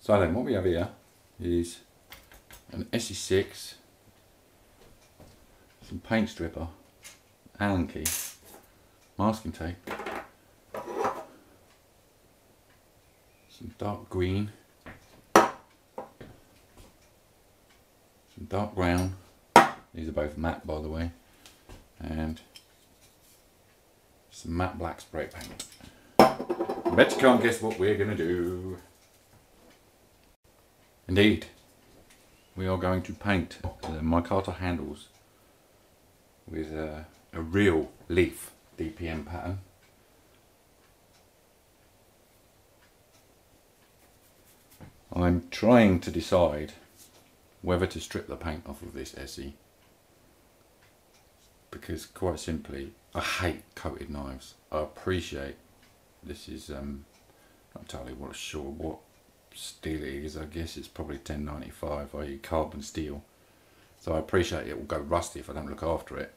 So then what we have here is an ESEE-6, some paint stripper, Allen key, masking tape, some dark green, some dark brown, these are both matte by the way, and some matte black spray paint. I bet you can't guess what we're going to do. Indeed, we are going to paint the micarta handles with a real leaf DPM pattern. I'm trying to decide whether to strip the paint off of this ESEE, because quite simply I hate coated knives. I appreciate this is not entirely sure what steel it is. I guess it's probably 1095, i.e. carbon steel, so I appreciate it will go rusty if I don't look after it,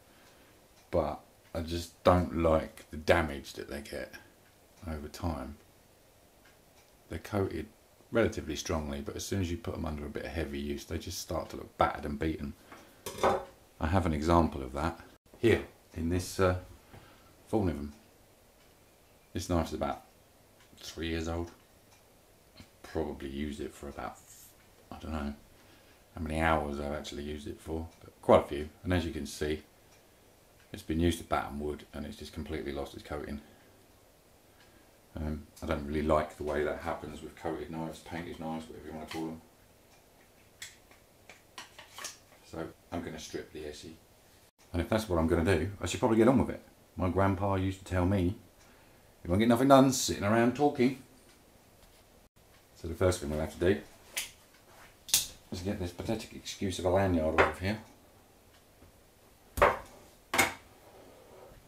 but I just don't like the damage that they get over time. They're coated relatively strongly, but as soon as you put them under a bit of heavy use they just start to look battered and beaten. I have an example of that here in this full niven. This knife is about 3 years old. I've probably used it for about, I don't know how many hours I've actually used it for, but quite a few, and as you can see it's been used to batten wood and it's just completely lost its coating. I don't really like the way that happens with coated knives, painted knives, whatever you want to call them. So I'm going to strip the ESEE. And if that's what I'm going to do, I should probably get on with it. My grandpa used to tell me, you won't get nothing done sitting around talking. So the first thing we'll have to do is get this pathetic excuse of a lanyard off of here.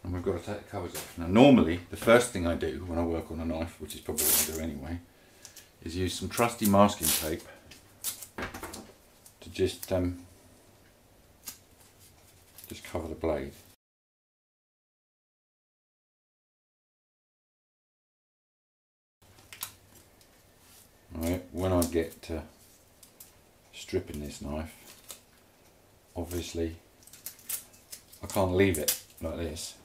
And we've got to take the covers off. Now normally, the first thing I do when I work on a knife, which is probably what I do anyway, is use some trusty masking tape to just cover the blade. Right, when I get to stripping this knife, obviously I can't leave it like this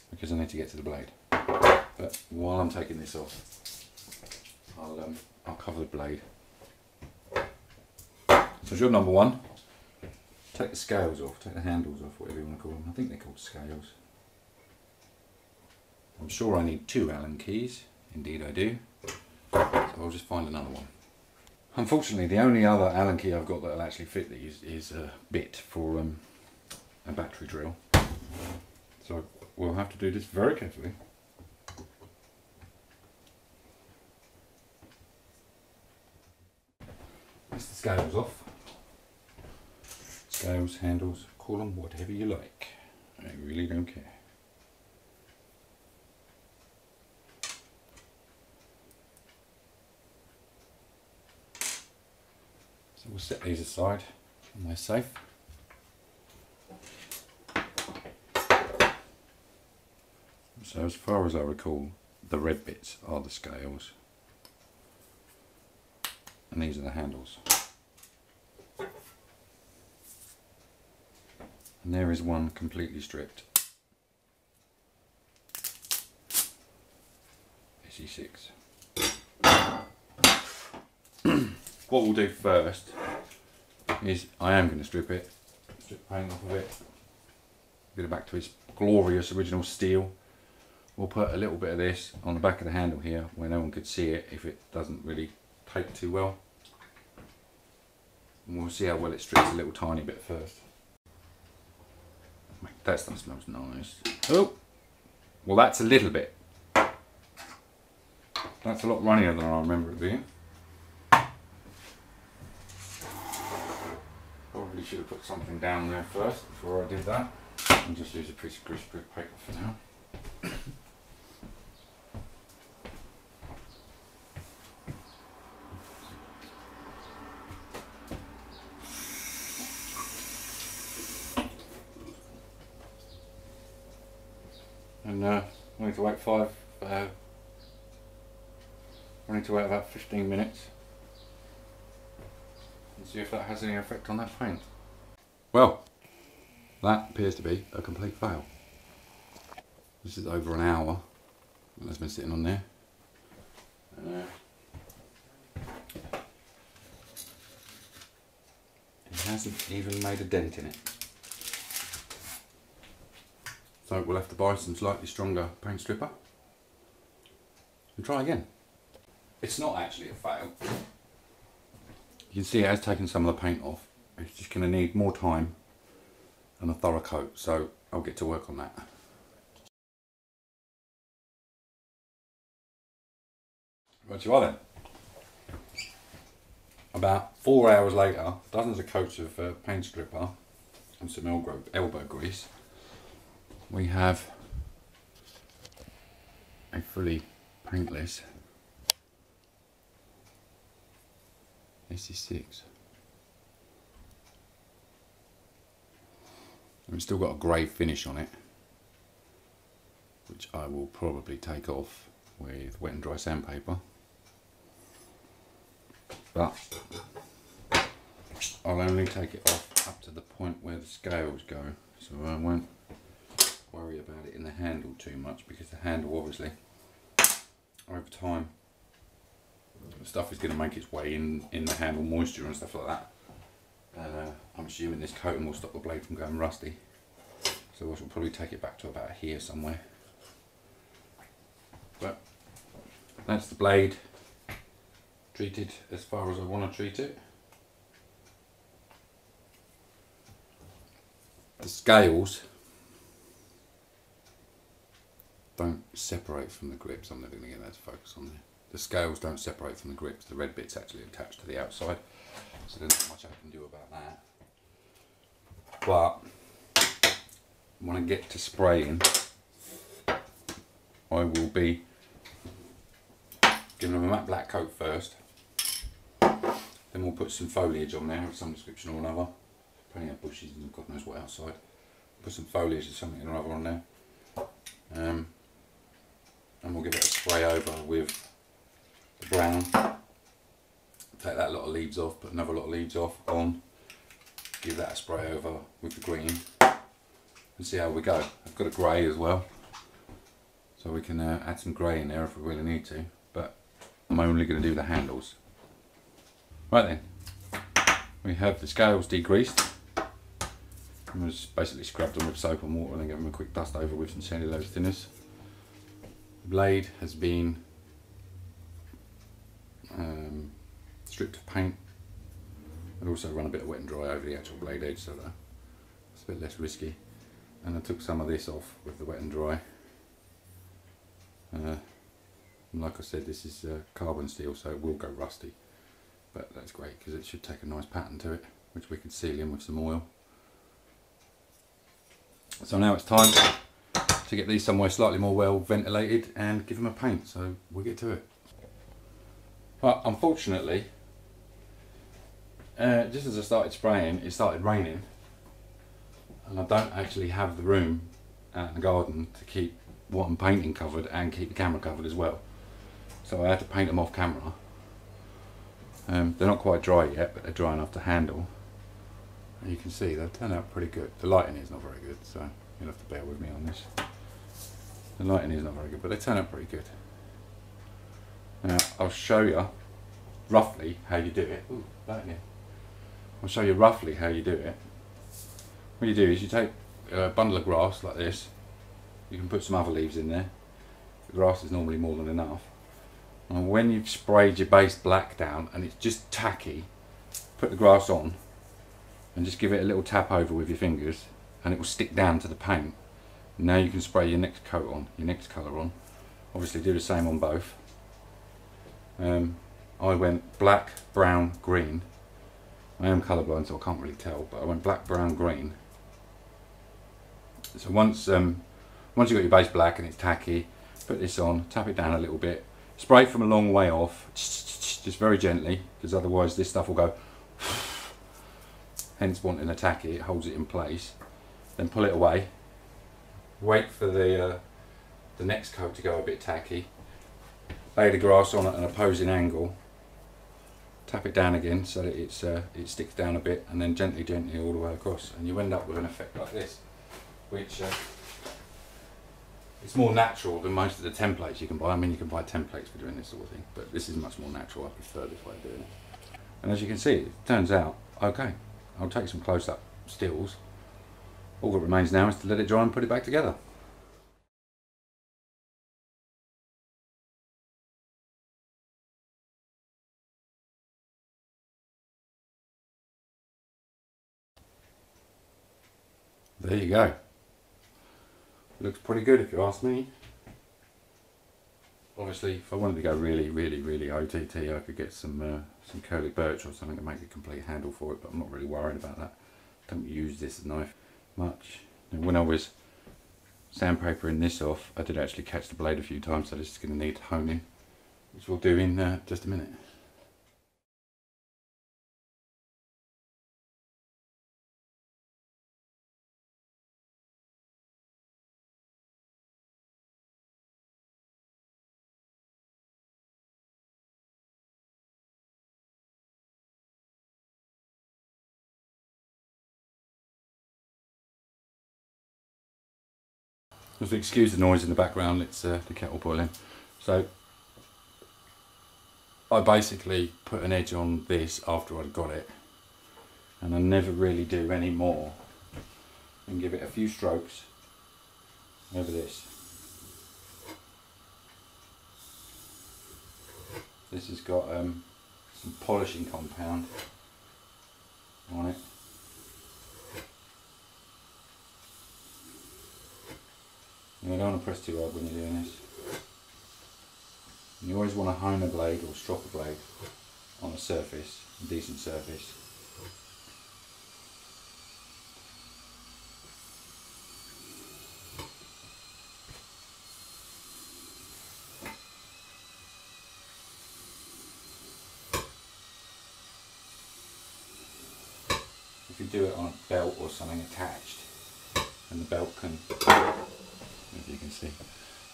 because I need to get to the blade. But while I'm taking this off, I'll cover the blade. So job number one, take the scales off, take the handles off, whatever you want to call them. I think they're called scales. I'm sure I need 2 Allen keys, indeed I do. So I'll just find another one. Unfortunately, the only other Allen key I've got that will actually fit these is a bit for a battery drill. So we'll have to do this very carefully. That's the scales off. Scales, handles, call them whatever you like. I really don't care. So we'll set these aside and they're safe. So as far as I recall, the red bits are the scales and these are the handles. And there is one completely stripped ESEE-6. What we'll do first is I am going to strip it, strip paint off of it, get it back to its glorious original steel. We'll put a little bit of this on the back of the handle here where no one could see it if it doesn't really take too well. And we'll see how well it strips a little tiny bit first. That stuff smells nice. Oh, well that's a little bit. That's a lot runnier than I remember it being. Probably should have put something down there first before I did that. I'll just use a piece of greaseproof paper for now. And we need to wait about 15 minutes and see if that has any effect on that paint. Well, that appears to be a complete fail. This is over an hour that's been sitting on there. It hasn't even made a dent in it. So we'll have to buy some slightly stronger paint stripper and try again. It's not actually a fail. You can see it has taken some of the paint off. It's just going to need more time and a thorough coat, so I'll get to work on that. Right you are then. About 4 hours later, dozens of coats of paint stripper and some elbow grease. We have a fully paintless ESEE-6. And it's still got a grey finish on it, which I will probably take off with wet and dry sandpaper. But I'll only take it off up to the point where the scales go, so I won't worry about it in the handle too much, because the handle obviously over time the stuff is going to make its way in the handle, moisture and stuff like that, and I'm assuming this coating will stop the blade from going rusty, so I shall probably take it back to about here somewhere. But that's the blade treated as far as I want to treat it. The scales don't separate from the grips. I'm never going to get that to focus on there. The scales don't separate from the grips. The red bit's actually attached to the outside, so there's not much I can do about that. But when I get to spraying, I will be giving them a matte black coat first. Then we'll put some foliage on there of some description or another. Plenty of bushes and God knows what outside. Put some foliage or something or other on there. And we'll give it a spray over with the brown. Take that lot of leaves off, put another lot of leaves off on. Give that a spray over with the green. And see how we go. I've got a grey as well, so we can add some grey in there if we really need to. But I'm only going to do the handles. Right then, we have the scales degreased. I just basically scrubbed them with soap and water and then give them a quick dust over with some cellulose thinners. The blade has been stripped of paint. I'd also run a bit of wet and dry over the actual blade edge so that it's a bit less risky. And I took some of this off with the wet and dry. And like I said, this is carbon steel, so it will go rusty. But that's great because it should take a nice pattern to it, which we can seal in with some oil. So now it's time to get these somewhere slightly more well ventilated and give them a paint, so we'll get to it. But unfortunately, just as I started spraying, it started raining, and I don't actually have the room out in the garden to keep what I'm painting covered and keep the camera covered as well. So I had to paint them off camera. They're not quite dry yet, but they're dry enough to handle. And you can see they turn out pretty good. The lighting is not very good, so you'll have to bear with me on this. The lighting is not very good, but they turn out pretty good. Now I'll show you roughly how you do it. Ooh, lighting. I'll show you roughly how you do it. What you do is you take a bundle of grass like this. You can put some other leaves in there. The grass is normally more than enough. And when you've sprayed your base black down and it's just tacky, put the grass on and just give it a little tap over with your fingers and it will stick down to the paint. Now you can spray your next coat on, your next colour on. Obviously do the same on both. I went black, brown, green. I am colourblind so I can't really tell, but I went black, brown, green. So once you've got your base black and it's tacky, put this on, tap it down a little bit. Spray it from a long way off, just very gently, because otherwise this stuff will go, hence wanting a tacky, it holds it in place. Then pull it away, wait for the next coat to go a bit tacky, lay the grass on at an opposing angle, tap it down again so that it sticks down a bit, and then gently all the way across, and you end up with an effect like this, which it's more natural than most of the templates you can buy. I mean, you can buy templates for doing this sort of thing, but this is much more natural. I prefer this way of doing it. And as you can see, it turns out okay. I'll take some close-up stills. All that remains now is to let it dry and put it back together. There you go. Looks pretty good if you ask me. Obviously, if I wanted to go really OTT, I could get some curly birch or something to make a complete handle for it, but I'm not really worried about that. Don't use this knife much. And when I was sandpapering this off, I did actually catch the blade a few times, so this is going to need honing, which we'll do in just a minute. Just excuse the noise in the background, it's the kettle boiling. So I basically put an edge on this after I'd got it, and I never really do any more, and give it a few strokes over this. This has got some polishing compound on it. You don't want to press too hard when you're doing this. You always want to hone a blade or strop a blade on a surface, a decent surface. If you do it on a belt or something attached, and the belt can, as you can see,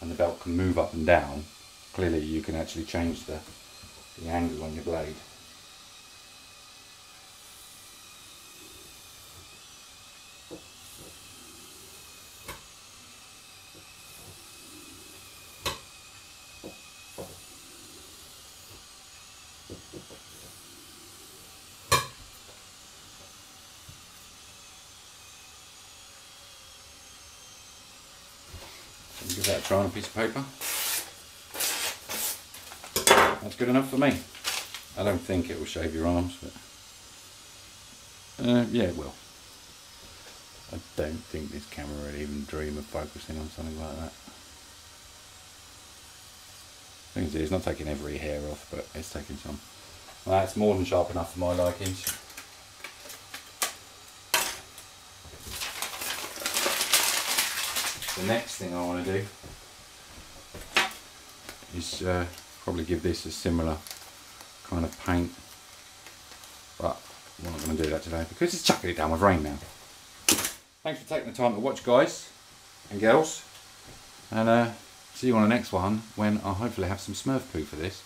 and the belt can move up and down, clearly you can actually change the angle on your blade. Give that a try on a piece of paper. That's good enough for me. I don't think it will shave your arms, but yeah, it will. I don't think this camera would even dream of focusing on something like that. The thing is, it's not taking every hair off, but it's taking some. Well, that's more than sharp enough for my likings. The next thing I want to do is probably give this a similar kind of paint, but we're not going to do that today because it's chucking it down with rain now. Thanks for taking the time to watch, guys and girls, and see you on the next one when I'll hopefully have some Smurf poo for this.